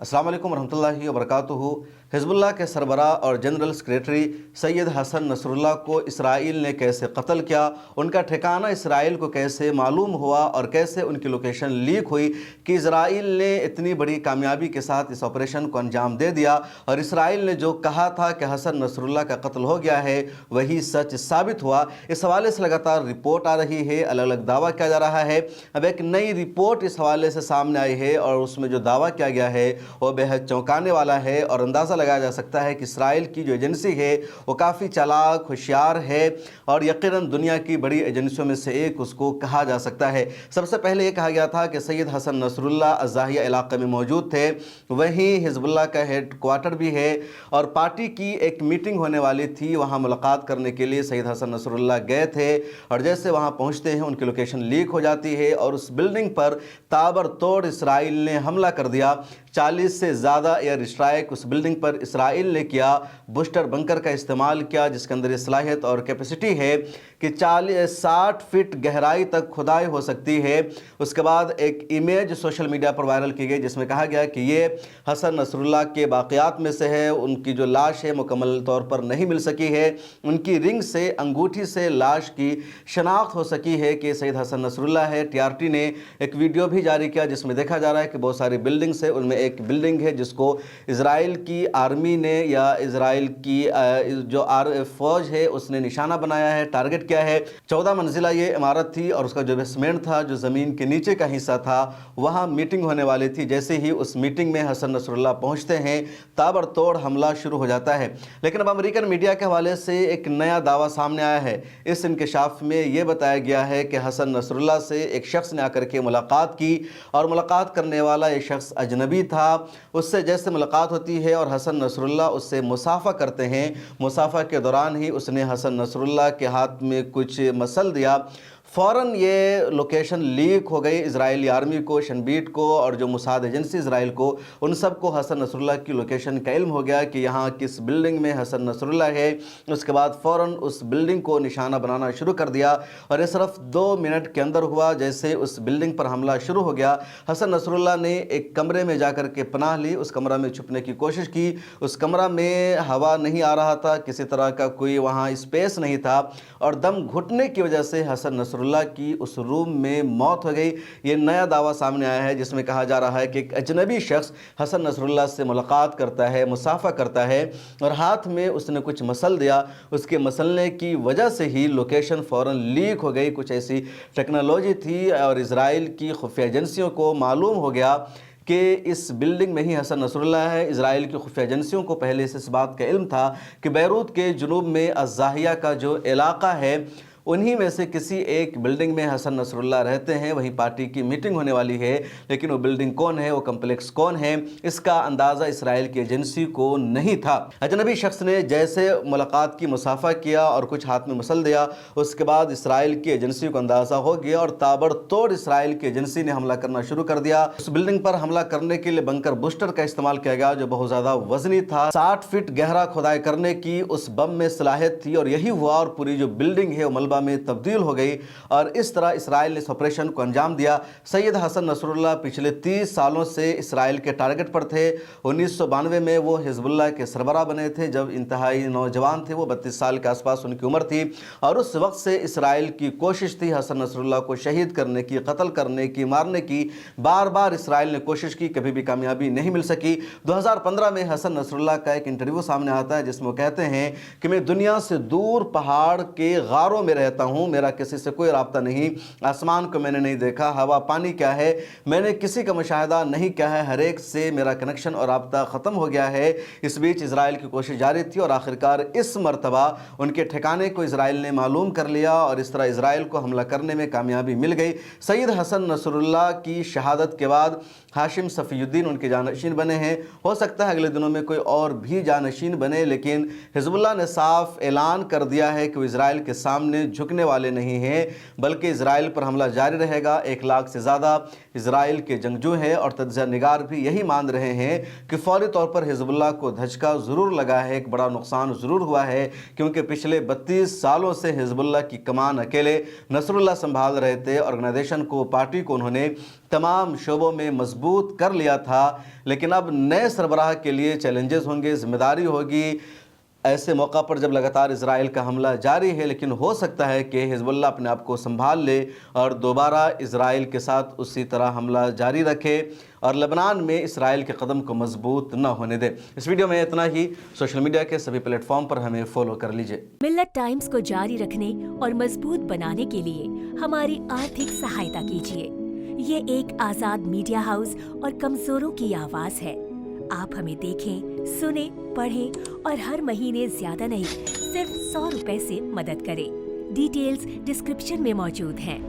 अस्सलाम वालेकुम रहमतुल्लाहि व बरकातुहू। हिज़्बुल्लाह के सरबराह और general secretary Syed Hasan Nasrallah को इसराइल ने कैसे कत्ल किया, उनका ठिकाना इसराइल को कैसे मालूम हुआ और कैसे उनकी लोकेशन लीक हुई कि इसराइल ने इतनी बड़ी कामयाबी के साथ इस ऑपरेशन को अंजाम दे दिया और इसराइल ने जो कहा था कि हसन नसरुल्लाह का कत्ल हो गया है वही सच साबित हुआ। इस हवाले से लगातार रिपोर्ट आ रही है, अलग अलग दावा किया जा रहा है। अब एक नई रिपोर्ट इस हवाले से सामने आई है और उसमें जो दावा किया गया है वो बेहद चौंकाने वाला है और अंदाज़ा लगाया जा सकता है कि इसराइल की जो एजेंसी है वो काफ़ी चालाक, होशियार है और यकीनन दुनिया की बड़ी एजेंसियों में से एक उसको कहा जा सकता है। सबसे पहले ये कहा गया था कि सैयद हसन नसरुल्लाह अज़ाहिया इलाके में मौजूद थे, वहीं हिज़्बुल्लाह का हेड क्वार्टर भी है और पार्टी की एक मीटिंग होने वाली थी, वहाँ मुलाकात करने के लिए सैयद हसन नसरुल्लाह गए थे और जैसे वहाँ पहुँचते हैं उनकी लोकेशन लीक हो जाती है और उस बिल्डिंग पर ताबड़तोड़ इसराइल ने हमला कर दिया। 40 से ज़्यादा एयर स्ट्राइक उस बिल्डिंग पर इसराइल ने किया। बूस्टर बंकर का इस्तेमाल किया जिसके अंदर ये सलाहियत और कैपेसिटी है कि 60 फीट गहराई तक खुदाई हो सकती है। उसके बाद एक इमेज सोशल मीडिया पर वायरल की गई जिसमें कहा गया कि ये हसन नसरुल्लाह के बाक़ियात में से है। उनकी जो लाश है मुकम्मल तौर पर नहीं मिल सकी है, उनकी रिंग से, अंगूठी से लाश की शनाख्त हो सकी है कि सैयद हसन नसरुल्लाह है। टीआरटी ने एक वीडियो भी जारी किया जिसमें देखा जा रहा है कि बहुत सारी बिल्डिंग्स है, उनमें एक बिल्डिंग है जिसको इजराइल की आर्मी ने या इजराइल की जो फौज है उसने निशाना बनाया है, टारगेट किया है। 14 मंजिला ये इमारत थी और उसका जो बेसमेंट था, जो ज़मीन के नीचे का हिस्सा था, वहाँ मीटिंग होने वाली थी। जैसे ही उस मीटिंग में हसन नसरुल्लाह पहुँचते हैं ताबड़तोड़ हमला शुरू हो जाता है। लेकिन अब अमेरिकन मीडिया के हवाले से एक नया दावा सामने आया है। इस इंकशाफ में ये बताया गया है कि हसन नसरुल्लाह से एक शख्स ने आकर के मुलाकात की और मुलाकात करने वाला एक शख्स अजनबी था। उससे जैसे मुलाकात होती है और हसन नसरुल्लाह उससे मुसाफा करते हैं, मुसाफा के दौरान ही उसने हसन नसरुल्लाह के हाथ में कुछ मसल दिया। फ़ौरन ये लोकेशन लीक हो गई। इजराइली आर्मी को, शनबीट को और जो मुसाद एजेंसी इजराइल को, उन सबको हसन नसरुल्लाह की लोकेशन का इल्म हो गया कि यहाँ किस बिल्डिंग में हसन नसरुल्लाह है। उसके बाद फ़ौरन उस बिल्डिंग को निशाना बनाना शुरू कर दिया और ये सिर्फ 2 मिनट के अंदर हुआ। जैसे उस बिल्डिंग पर हमला शुरू हो गया, हसन नसरुल्लाह ने एक कमरे में जाकर के पनाह ली, उस कमरा में छुपने की कोशिश की। उस कमरा में हवा नहीं आ रहा था, किसी तरह का कोई वहाँ स्पेस नहीं था और दम घुटने की वजह से हसन नसरुल्लाह की उस रूम में मौत हो गई। ये नया दावा सामने आया है जिसमें कहा जा रहा है कि एक अजनबी शख्स हसन नसरुल्लाह से मुलाकात करता है, मुसाफा करता है और हाथ में उसने कुछ मसल दिया। उसके मसलने की वजह से ही लोकेशन फ़ौरन लीक हो गई। कुछ ऐसी टेक्नोलॉजी थी और इजराइल की खुफिया एजेंसियों को मालूम हो गया कि इस बिल्डिंग में ही हसन नसरुल्लाह है। इजराइल की खुफिया एजेंसियों को पहले से इस बात का इल्म था कि बैरूत के जुनूब में अज़ाहिया का जो इलाका है उन्हीं में से किसी एक बिल्डिंग में हसन नसरुल्लाह रहते हैं। वहीं पार्टी की मीटिंग होने वाली है, लेकिन वो बिल्डिंग कौन है, वो कम्प्लेक्स कौन है, इसका अंदाज़ा इसराइल की एजेंसी को नहीं था। अजनबी शख्स ने जैसे मुलाकात की, मुसाफा किया और कुछ हाथ में मसल दिया, उसके बाद इसराइल की एजेंसी को अंदाज़ा हो गया और ताबड़तोड़ इसराइल की एजेंसी ने हमला करना शुरू कर दिया। उस बिल्डिंग पर हमला करने के लिए बंकर बूस्टर का इस्तेमाल किया गया जो बहुत ज़्यादा वजनी था। 60 फीट गहरा खुदाई करने की उस बम में सलाहियत थी और यही हुआ और पूरी जो बिल्डिंग है वो में तब्दील हो गई और इस तरह इसराइल ने इस ऑपरेशन को अंजाम दिया। सैयद हसन नसरुल्लाह पिछले 30 सालों से इसराइल के टारगेट पर थे। 1992 में वो हिज़्बुल्लाह के सरबराह बने थे जब इंतहाई नौजवान थे, वो 32 साल के आसपास उनकी उम्र थी और उस वक्त से इसराइल की कोशिश थी हसन नसरुल्लाह को शहीद करने की, कत्ल करने की, मारने की। बार बार इसराइल ने कोशिश की, कभी भी कामयाबी नहीं मिल सकी। 2015 में हसन नसरुल्लाह का एक इंटरव्यू सामने आता है जिसमें वो कहते हैं कि मैं दुनिया से दूर पहाड़ के गारों में रहता हूं, मेरा किसी से कोई राब्ता नहीं, आसमान को मैंने नहीं देखा, हवा पानी क्या है मैंने किसी का मुशाहिदा नहीं किया है, हर एक से मेरा कनेक्शन और राब्ता ख़त्म हो गया है। इस बीच इजराइल की कोशिश जारी थी और आखिरकार इस मरतबा उनके ठिकाने को इजराइल ने मालूम कर लिया और इस तरह इजराइल को हमला करने में कामयाबी मिल गई। सैयद हसन नसरुल्लाह की शहादत के बाद हाशिम सफ़ीउद्दीन उनके जानशीन बने हैं। हो सकता है अगले दिनों में कोई और भी जानशीन बने, लेकिन हिज़्बुल्लाह ने साफ ऐलान कर दिया है कि वो इजराइल के सामने झुकने वाले नहीं हैं, बल्कि इजराइल पर हमला जारी रहेगा। 1 लाख से ज़्यादा इजराइल के जंगजू हैं और तज्ज़िया निगार भी यही मान रहे हैं कि फौरी तौर पर हिजबुल्लाह को धचका ज़रूर लगा है, एक बड़ा नुकसान ज़रूर हुआ है, क्योंकि पिछले 32 सालों से हिजबुल्लाह की कमान अकेले नसरुल्लाह संभाल रहे थे। ऑर्गेनाइजेशन को, पार्टी को उन्होंने तमाम शोबों में मजबूत कर लिया था, लेकिन अब नए सरबराह के लिए चैलेंजेस होंगे, जिम्मेदारी होगी। ऐसे मौका पर जब लगातार इजराइल का हमला जारी है, लेकिन हो सकता है कि हिजबुल्लाह अपने आप को संभाल ले और दोबारा इजराइल के साथ उसी तरह हमला जारी रखे और लेबनान में इजराइल के कदम को मजबूत न होने दे। इस वीडियो में इतना ही। सोशल मीडिया के सभी प्लेटफॉर्म पर हमें फॉलो कर लीजिए। मिल्लत टाइम्स को जारी रखने और मजबूत बनाने के लिए हमारी आर्थिक सहायता कीजिए। ये एक आजाद मीडिया हाउस और कमजोरों की आवाज है। आप हमें देखें, सुने, पढ़ें और हर महीने ज्यादा नहीं, सिर्फ 100 रुपए से मदद करें। डिटेल्स डिस्क्रिप्शन में मौजूद हैं।